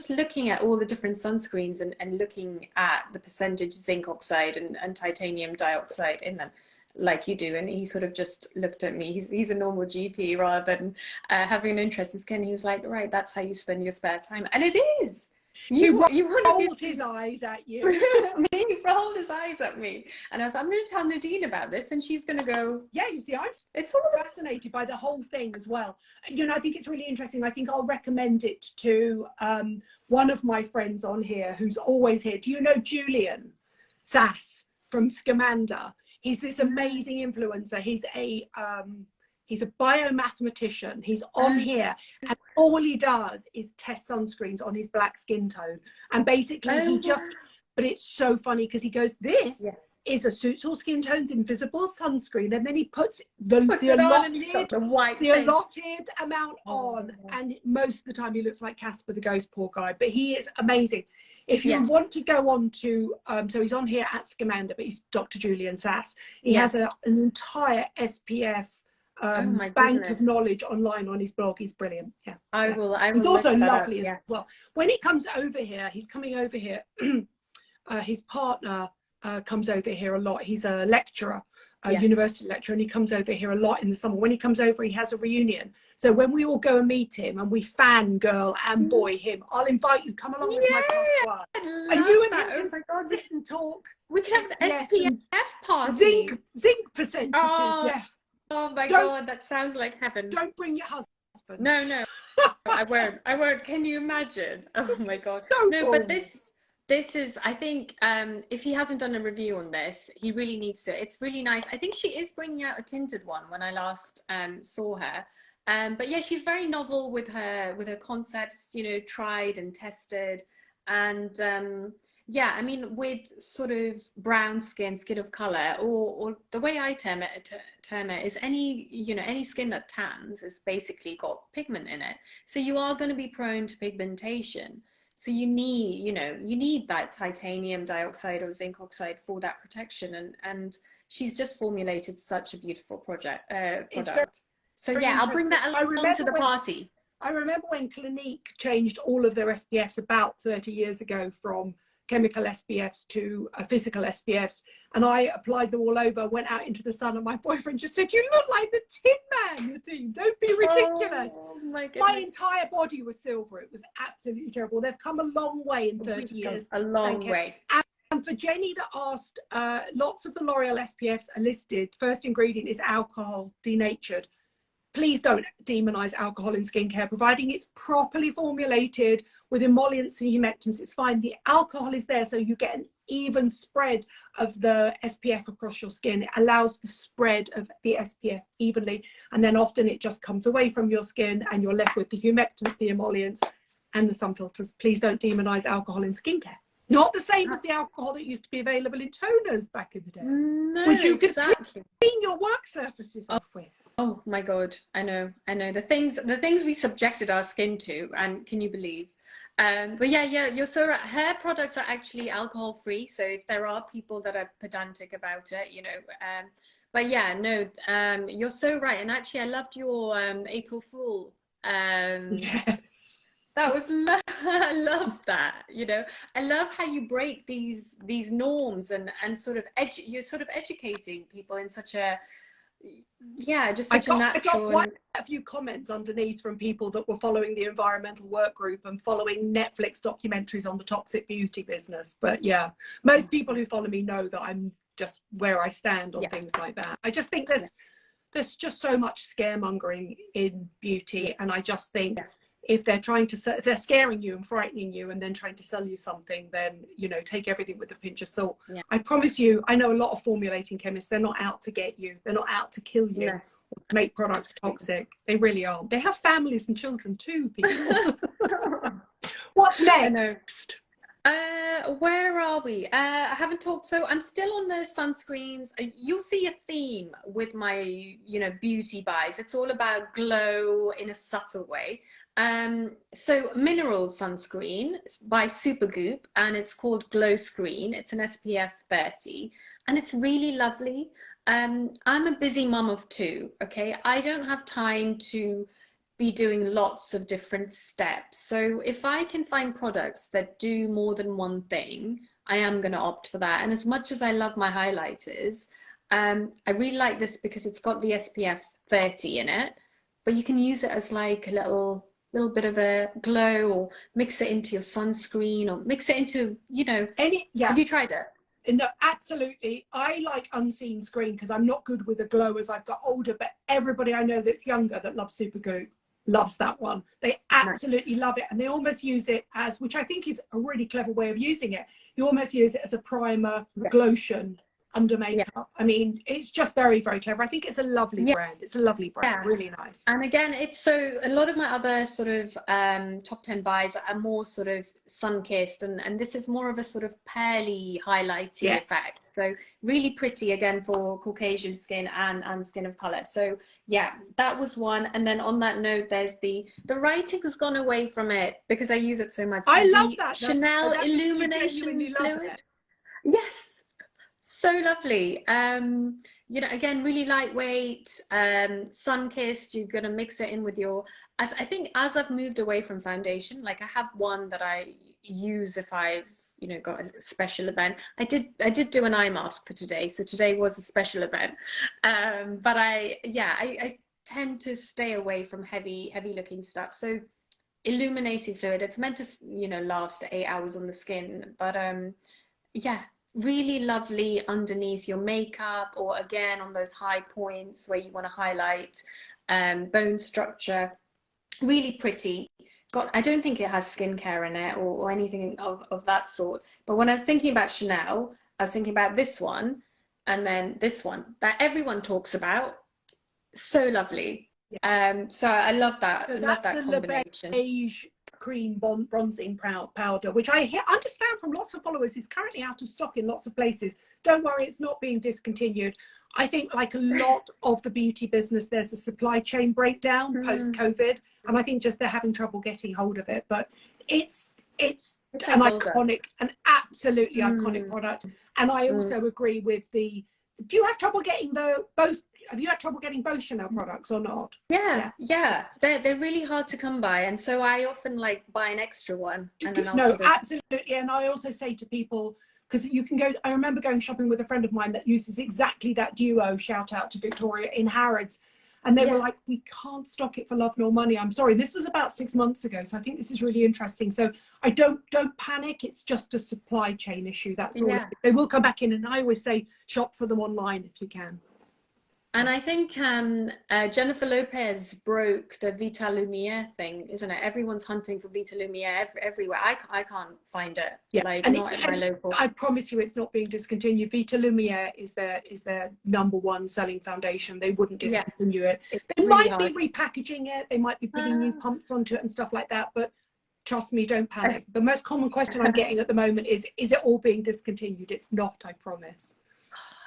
looking at all the different sunscreens and looking at the percentage zinc oxide and titanium dioxide in them, like you do. And he sort of just looked at me. He's a normal GP rather than having an interest in skin. He was like, "Right, that's how you spend your spare time." And it is. You want to rolled his eyes at you. He rolled his eyes at me, and I was like, I'm going to tell Nadine about this, and she's going to go. Yeah, you see, I'm It's all fascinated by the whole thing as well. You know, I think it's really interesting. I think I'll recommend it to one of my friends on here who's always here. Do you know Julian Sass from Scamander? He's this amazing influencer. He's a biomathematician. He's on here, and all he does is test sunscreens on his black skin tone. And basically he just, but it's so funny because he goes, this is a suits all skin tones invisible sunscreen, and then he puts the allotted amount on, and most of the time he looks like Casper the Ghost, poor guy, but he is amazing. If you want to go on to so he's on here at Scamander, but he's Dr. Julian Sass. He has an entire SPF bank of knowledge online on his blog. He's brilliant. I will he's also lovely as well. When he comes over here, he's coming over here. His partner comes over here a lot. He's a lecturer, a university lecturer, and he comes over here a lot in the summer. When he comes over, he has a reunion. So when we all go and meet him and we fangirl and boy him, I'll invite you. Come along with my passport. And you and him can sit and talk. We can have SPF party. Zinc percentages. Oh my God, that sounds like heaven. Don't bring your husband. No, I won't. Can you imagine? Oh my God. So no, but this is, I think, if he hasn't done a review on this, he really needs to. It's really nice. I think she is bringing out a tinted one when I last saw her. But yeah, she's very novel with her concepts, you know, tried and tested. And yeah, I mean, with sort of brown skin of color, or the way I term it is any skin that tans has basically got pigment in it. So you are going to be prone to pigmentation. So you need that titanium dioxide or zinc oxide for that protection. And she's just formulated such a beautiful product. So yeah, I'll bring that along to the party. I remember when Clinique changed all of their SPFs about 30 years ago from chemical SPFs to physical SPFs, and I applied them all over, went out into the sun, and my boyfriend just said, "You look like the Tin Man, Nadine. Don't be ridiculous." Oh, my goodness. My entire body was silver. It was absolutely terrible. They've come a long way in 30 years. A long way. And for Jenny that asked, lots of the L'Oreal SPFs are listed. First ingredient is alcohol denatured. Please don't demonize alcohol in skincare, providing it's properly formulated with emollients and humectants. It's fine. The alcohol is there so you get an even spread of the SPF across your skin. It allows the spread of the SPF evenly, and then often it just comes away from your skin and you're left with the humectants, the emollients, and the sun filters. Please don't demonize alcohol in skincare. Not the same as the alcohol that used to be available in toners back in the day, which you could clean your work surfaces off with. Oh my God, I know. The things we subjected our skin to, and can you believe? But yeah, you're so right. Hair products are actually alcohol free, so if there are people that are pedantic about it, you know. But yeah, no, you're so right. And actually, I loved your April Fool. Yes. That was I love that, you know. I love how you break these norms and sort of you're sort of educating people in such a just such a natural. I got quite a few comments underneath from people that were following the environmental work group and following Netflix documentaries on the toxic beauty business. But yeah, most people who follow me know that I'm just where I stand on things like that. I just think there's just so much scaremongering in beauty, and I just think if they're trying to if they're scaring you and frightening you and then trying to sell you something, then, you know, take everything with a pinch of salt. I promise you, I know a lot of formulating chemists. They're not out to get you. They're not out to kill you. make products toxic. They really are. They have families and children too, people. What's I next? know. Where are we? I haven't talked, so I'm still on the sunscreens. You'll see a theme with my, beauty buys. It's all about glow in a subtle way. So mineral sunscreen by Supergoop, and it's called Glow Screen. It's an SPF 30, and it's really lovely. I'm a busy mum of two, okay? I don't have time to be doing lots of different steps. So if I can find products that do more than one thing, I am going to opt for that. And as much as I love my highlighters, I really like this because it's got the SPF 30 in it, but you can use it as like a little bit of a glow, or mix it into your sunscreen, or mix it into, have you tried it? No, absolutely. I like unseen screen because I'm not good with the glow as I've got older, but everybody I know that's younger that loves Supergoop loves that one. They absolutely love it, and they almost use it as, which I think is a really clever way of using it. You almost use it as a primer, glotion under makeup. Yeah. I mean, it's just very, very clever. I think it's a lovely brand. It's a lovely brand, really nice. And again, it's so a lot of my other sort of top 10 buys are more sort of sun-kissed, and this is more of a sort of pearly highlighting effect. So really pretty, again, for Caucasian skin and skin of color. So yeah, that was one. And then on that note, there's the writing's gone away from it because I use it so much. I love that. Chanel Illumination Fluid. Yes. So lovely. Again, really lightweight, sun-kissed. You're going to mix it in with your, I think as I've moved away from foundation, like I have one that I use if I've, got a special event. I did do an eye mask for today. So today was a special event. But I tend to stay away from heavy looking stuff. So illuminating fluid, it's meant to, last 8 hours on the skin. But really lovely underneath your makeup, or again on those high points where you want to highlight bone structure. Really pretty. I don't think it has skincare in it or anything of that sort. But when I was thinking about Chanel, I was thinking about this one, and then this one that everyone talks about. So lovely. Yes. So I love that. So I love that combination. Beige cream bronzing powder, which I understand from lots of followers is currently out of stock in lots of places. Don't worry, it's not being discontinued. I think like a lot of the beauty business, there's a supply chain breakdown post-COVID, and I think just they're having trouble getting hold of it. But it's an iconic, an absolutely iconic product. And I also agree with the. Do you have trouble getting both? Have you had trouble getting both Chanel products or not? Yeah. They're really hard to come by, and so I often like buy an extra one. And then absolutely. And I also say to people, because you can go. I remember going shopping with a friend of mine that uses exactly that duo. Shout out to Victoria in Harrods. And they were like, we can't stock it for love nor money. I'm sorry. This was about 6 months ago. So I think this is really interesting. So I don't panic. It's just a supply chain issue. That's all. They will come back in. And I always say, shop for them online if you can. And I think Jennifer Lopez broke the Vita Lumiere thing, isn't it? Everyone's hunting for Vita Lumiere everywhere. I can't find it. Like, and not in my local. I promise you, it's not being discontinued. Vita Lumiere is their #1 selling foundation. They wouldn't discontinue it. They might be repackaging it. They might be putting new pumps onto it and stuff like that. But trust me, don't panic. The most common question I'm getting at the moment is it all being discontinued? It's not, I promise.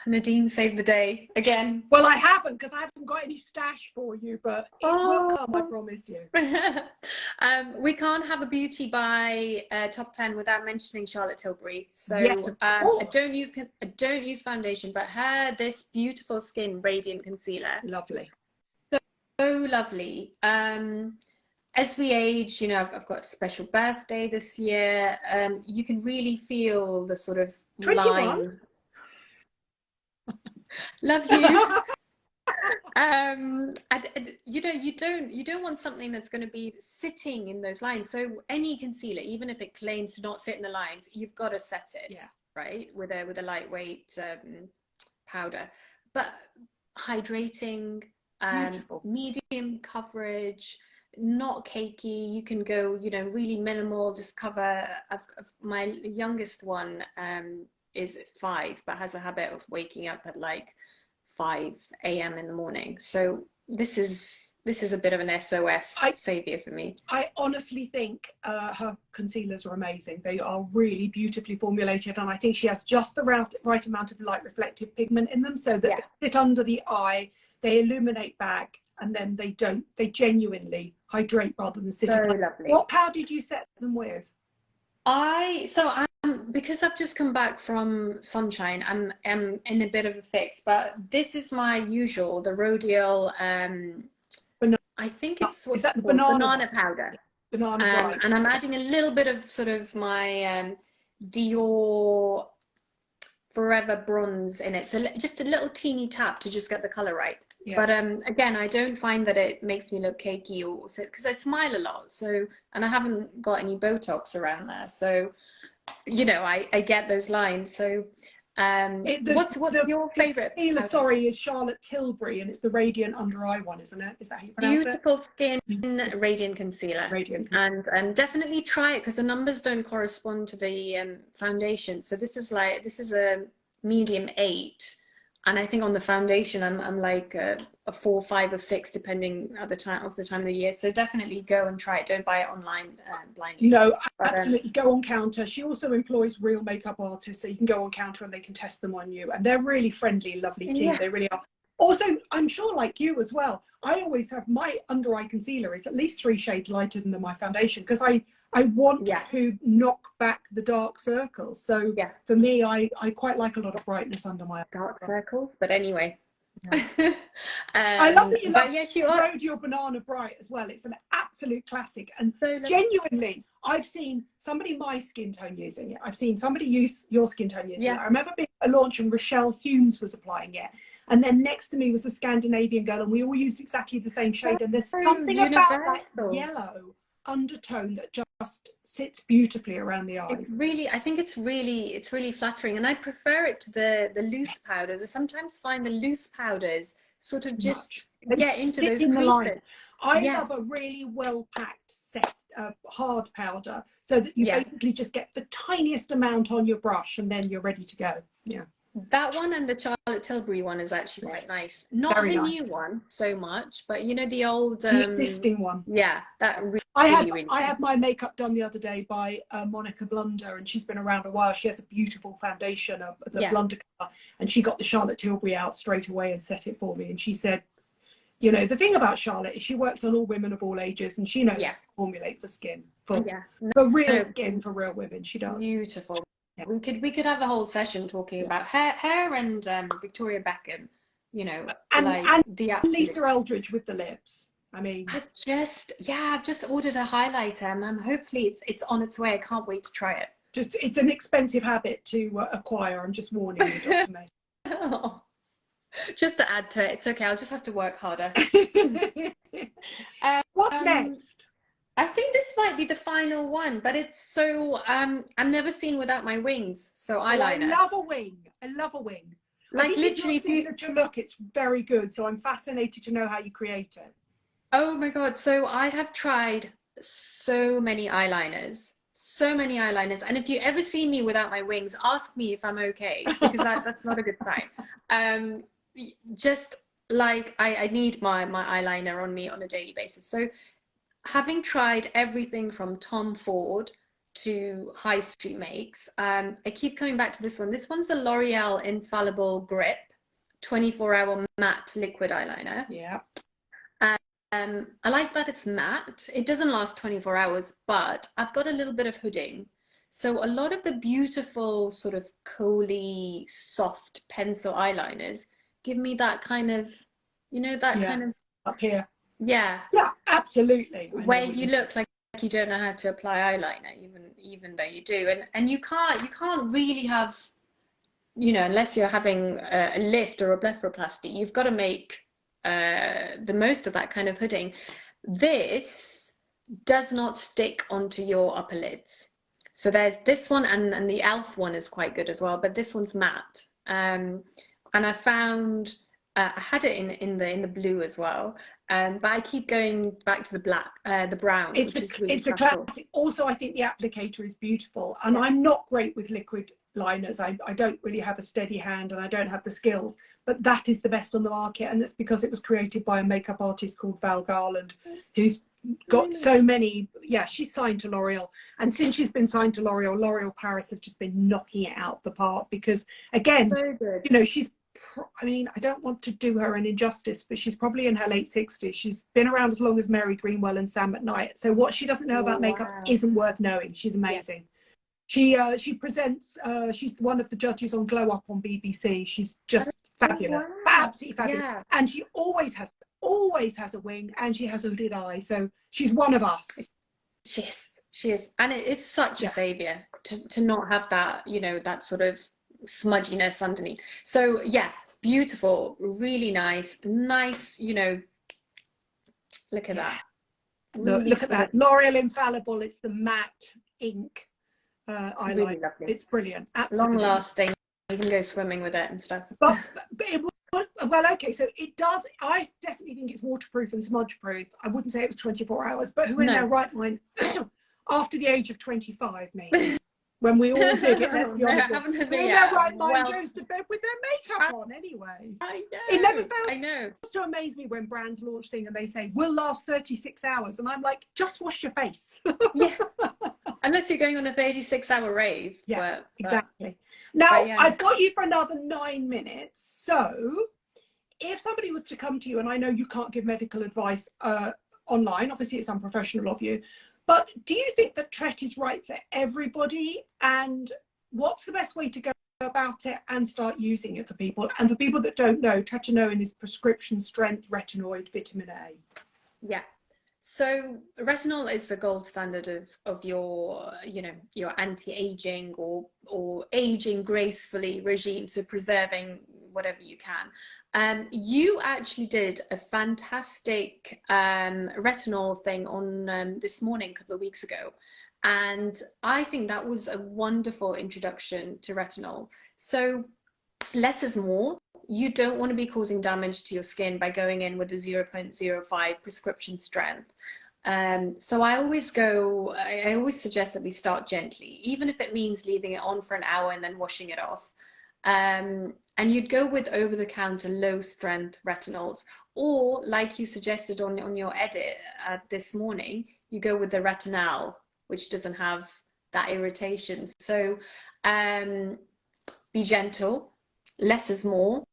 Nadine saved the day again. Well, I haven't, because I haven't got any stash for you, but it will come, I promise you. We can't have a beauty by top 10 without mentioning Charlotte Tilbury. So yes, I don't use foundation, but this beautiful skin radiant concealer. Lovely. So lovely. As we age, I've got a special birthday this year. You can really feel the sort of 21. line. Love you. You don't want something that's going to be sitting in those lines. So any concealer, even if it claims to not sit in the lines, you've got to set it right with a lightweight powder. But hydrating, medium coverage, not cakey. You can go, really minimal. Just cover. My youngest one is 5, but has a habit of waking up at like 5 a.m. in the morning. So this is a bit of an SOS I savior for me. I honestly think her concealers are amazing. They are really beautifully formulated, and I think she has just the right amount of light reflective pigment in them, so that Yeah. they sit under the eye, they illuminate back, and then they genuinely hydrate rather than So sitting. lovely. What powder did you set them with? Because I've just come back from sunshine, I'm in a bit of a fix, but this is my usual, the Rodial, Banana. I think it's Is what's that it the called, banana banana one? powder. Banana bright. And I'm adding a little bit of sort of my Dior Forever bronze in it, so just a little teeny tap to just get the color right. Yeah. But again, I don't find that it makes me look cakey, or so, because I smile a lot, so, and I haven't got any Botox around there, so you know, I get those lines. So what's your favorite concealer, powder? sorry, is Charlotte Tilbury, and it's the Radiant Under Eye one, isn't it? Is that how you pronounce it? Beautiful Skin Radiant Concealer. Radiant. And definitely try it, because the numbers don't correspond to the foundation. So this is a medium 8, and I think on the foundation I'm like a 4, 5, or 6, depending at the time of the year. So definitely go and try it. Don't buy it online blindly. No, absolutely. Go on counter. She also employs real makeup artists, so you can go on counter and they can test them on you. And they're really friendly, lovely team. Yeah. They really are. Also, I'm sure, like you as well, I always have my under eye concealer is at least 3 shades lighter than my foundation, because I want to knock back the dark circles. So for me, I quite like a lot of brightness under my dark circles. But anyway. I love that you rode your Banana Bright as well. It's an absolute classic, and so genuinely, I've seen somebody my skin tone using it. I've seen somebody use your skin tone using it. I remember being at a launch and Rochelle Humes was applying it, and then next to me was a Scandinavian girl, and we all used exactly the same shade. And there's something about that yellow undertone that just sits beautifully around the eyes. I think it's really flattering, and I prefer it to the loose powders. I sometimes find the loose powders sort of just get into those creases. I love a really well packed set hard powder, so that you basically just get the tiniest amount on your brush and then you're ready to go. That one and the Charlotte Tilbury one is actually quite nice. Not the new one so much, but you know, the old the existing one. Yeah, that really. I had my makeup done the other day by Monica Blunder, and she's been around a while. She has a beautiful foundation, the Blunder color, and she got the Charlotte Tilbury out straight away and set it for me. And she said, you know, the thing about Charlotte is she works on all women of all ages, and she knows how to formulate for skin, for real skin, for real women. She does. Beautiful. We could have a whole session talking about hair and Victoria Beckham, you know, and Lisa Eldridge with the lips. I mean, I've just ordered a highlighter, and hopefully it's on its way. I can't wait to try it. It's an expensive habit to acquire. I'm just warning you, Dr. May. Just to add to it, it's okay. I'll just have to work harder. What's next? I think this might be the final one, but it's so I'm never seen without my wings. So eyeliner. I love a wing. I love a wing. Like, I think literally, it's your signature look. It's very good. So I'm fascinated to know how you create it. Oh my God! So I have tried so many eyeliners, and if you ever see me without my wings, ask me if I'm okay, because that's not a good sign. Just like I need my eyeliner on me on a daily basis. So having tried everything from Tom Ford to high street makes, I keep coming back to this one. This one's the L'Oreal Infallible Grip 24-hour matte liquid eyeliner. Yeah. I like that it's matte. It doesn't last 24 hours, but I've got a little bit of hooding. So a lot of the beautiful sort of coaly, soft pencil eyeliners give me that kind of, you know, that kind of up here. Yeah. Yeah, absolutely. Where you look like you don't know how to apply eyeliner, even though you do. And you can't really have, you know, unless you're having a lift or a blepharoplasty, you've got to make the most of that kind of hooding. This does not stick onto your upper lids. So there's this one, and the e.l.f. one is quite good as well, but this one's matte. And I found I had it in the blue as well, but I keep going back to the black, the brown. It's a classic. Also, I think the applicator is beautiful, and I'm not great with liquid liners. I don't really have a steady hand and I don't have the skills, but that is the best on the market, and it's because it was created by a makeup artist called Val Garland, who's got so many. Yeah, she's signed to L'Oreal, and since she's been signed to L'Oreal Paris have just been knocking it out the park, because again, you know, she's, I mean, I don't want to do her an injustice, but she's probably in her late 60s. She's been around as long as Mary Greenwell and Sam McKnight. So what she doesn't know about makeup isn't worth knowing. She's amazing. She presents, she's one of the judges on Glow Up on BBC. She's just fabulous, absolutely fabulous. And she always has a wing, and she has a hooded eye. So she's one of us. She is. And it is such a savior to not have that, you know, that sort of smudginess underneath. So yeah, beautiful, really nice, you know, look at that. Look at that. L'Oreal Infallible. It's the matte ink eyeliner. Really lovely. It's brilliant. Absolutely. Long lasting. You can go swimming with it and stuff. But it, well, okay, so it does. I definitely think it's waterproof and smudge proof. I wouldn't say it was 24 hours, but who in their right mind after the age of 25, maybe, when we all did it, let's be honest, who in their right mind goes to bed with their makeup on anyway. I know. It never fails to amaze me when brands launch things and they say, we'll last 36 hours. And I'm like, just wash your face. Yeah. Unless you're going on a 36-hour rave. Yeah, exactly. Now, I've got you for another 9 minutes. So if somebody was to come to you, and I know you can't give medical advice online, obviously it's unprofessional of you, but do you think that Tret is right for everybody? And what's the best way to go about it and start using it for people? And for people that don't know, Tretinoin is prescription strength retinoid vitamin A. Yeah. So retinol is the gold standard of your, you know, your anti-aging or aging gracefully regime, so preserving whatever you can. You actually did a fantastic retinol thing on this morning, a couple of weeks ago. And I think that was a wonderful introduction to retinol. So less is more. You don't want to be causing damage to your skin by going in with a 0.05 prescription strength. So I always suggest that we start gently, even if it means leaving it on for an hour and then washing it off. And you'd go with over-the-counter low-strength retinols, or like you suggested on your edit this morning, you go with the retinal, which doesn't have that irritation. So be gentle, less is more.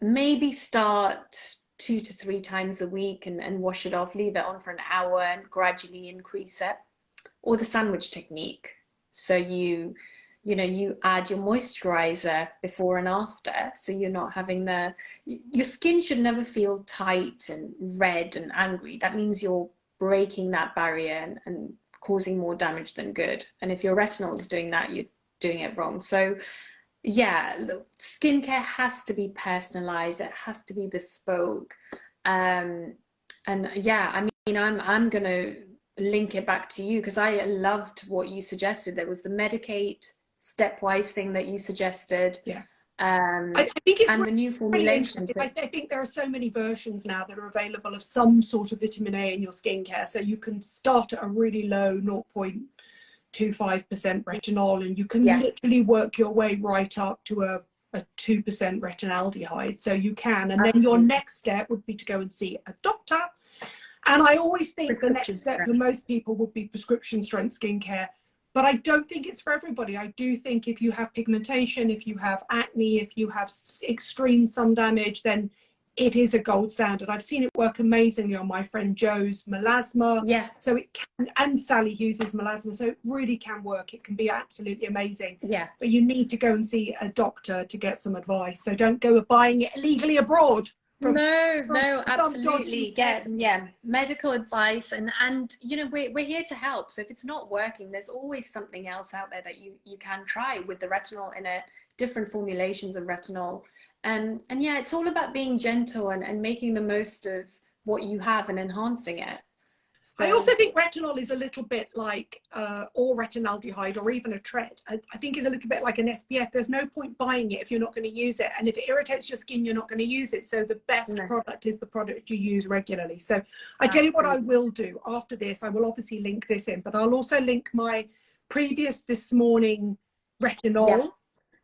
Maybe start 2 to 3 times a week and wash it off, leave it on for an hour and gradually increase it. Or the sandwich technique. So you add your moisturiser before and after, so you're not having your skin should never feel tight and red and angry. That means you're breaking that barrier and causing more damage than good. And if your retinol is doing that, you're doing it wrong. So yeah, skincare has to be personalized. It has to be bespoke. And yeah, I mean, I'm gonna link it back to you because I loved what you suggested. There was the Medicate stepwise thing that you suggested. Yeah. I think it's and the new formulations. I think there are so many versions now that are available of some sort of vitamin A in your skincare. So you can start at a really low 0.25% retinol, and you can literally work your way right up to a 2% retinaldehyde. So you can, and then your next step would be to go and see a doctor. And I always think the next step for most people would be prescription strength skincare. But I don't think it's for everybody. I do think if you have pigmentation, if you have acne, if you have extreme sun damage, then it is a gold standard. I've seen it work amazingly on my friend Joe's melasma. Yeah. So it can, and Sally Hughes's melasma. So it really can work. It can be absolutely amazing. Yeah. But you need to go and see a doctor to get some advice. So don't go buying it illegally abroad. No, absolutely. Get medical advice, and you know, we're here to help. So if it's not working, there's always something else out there that you can try with the retinol in a different formulations of retinol. And yeah, it's all about being gentle and making the most of what you have and enhancing it. So, I also think retinol is a little bit like, or retinaldehyde, or even a Tret. I think is a little bit like an SPF. There's no point buying it if you're not going to use it. And if it irritates your skin, you're not going to use it. So the best product is the product you use regularly. So I tell you what I will do after this. I will obviously link this in, but I'll also link my previous this morning retinol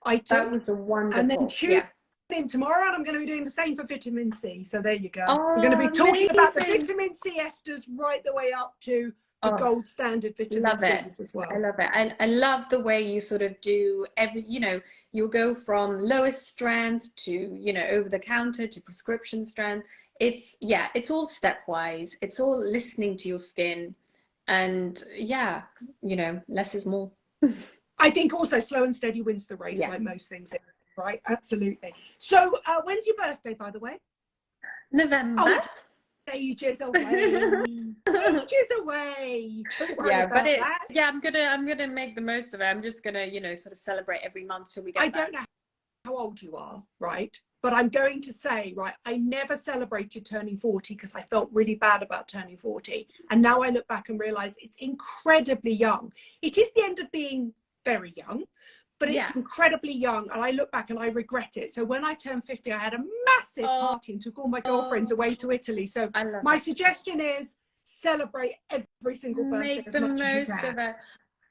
I that took. was a And then wonderful. tune in tomorrow, and I'm going to be doing the same for vitamin C. So there you go. We're going to Oh, be talking about the amazing. vitamin C esters right the way up to the Oh, gold standard vitamin love it. Cs as well. I love it. I love the way you sort of do every, you'll go from lowest strength to, over the counter to prescription strength. It's all stepwise. It's all listening to your skin. And less is more. I think also slow and steady wins the race, Yeah. like most things, right? Absolutely. So when's your birthday, by the way? November. Oh, it's ages away. Ages away. Don't worry about that. Yeah, I'm gonna make the most of it. I'm just gonna, sort of celebrate every month till we get I back. don't know how old you are, right? But I'm going to say, right, I never celebrated turning 40 because I felt really bad about turning 40. And now I look back and realize it's incredibly young. It is the end of being very young, but it's incredibly young. And I look back and I regret it. So when I turned 50, I had a massive party and took all my girlfriends away to Italy. So my suggestion is celebrate every single birthday as much as you can. Make the most of it.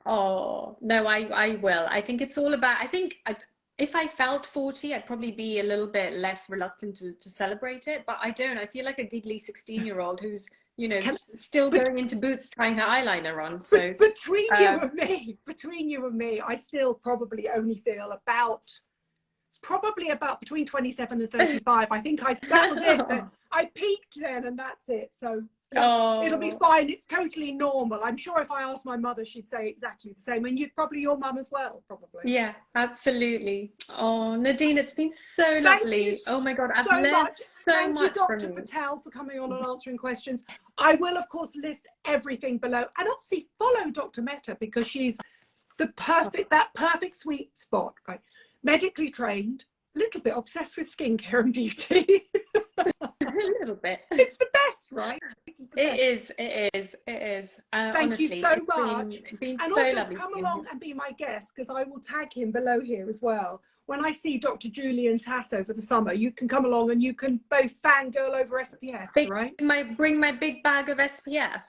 Oh, no, I will. I think it's all about, if I felt 40, I'd probably be a little bit less reluctant to celebrate it, but I don't. I feel like a giggly 16-year-old who's, still going into Boots trying her eyeliner on. So between you and me, I still probably only feel about between 27 and 35. I think that was it. I peaked then and that's it. So it'll be fine. It's totally normal. I'm sure if I asked my mother, she'd say exactly the same. And probably your mum as well, probably. Yeah, absolutely. Oh, Nadine, it's been so lovely. Oh my God, I've learned so much from you. Thank you, Dr. Patel, for coming on and answering questions. I will, of course, list everything below. And obviously follow Dr. Mehta because she's that perfect sweet spot, right? Medically trained, a little bit obsessed with skincare and beauty. A little bit. It's the best, right? It is. Thank honestly, you so much. It's been and so also lovely come to along and be my guest because I will tag him below here as well. When I see Dr. Julian's house over the summer, you can come along and you can both fangirl over SPF, right? Bring my big bag of SPF.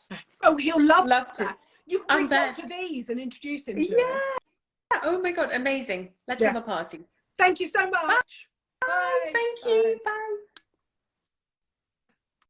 Oh, he'll love to. You can bring Dr. V's and introduce him to it. Oh my God, amazing. Let's have a party. Thank you so much. Bye. Thank you. Bye.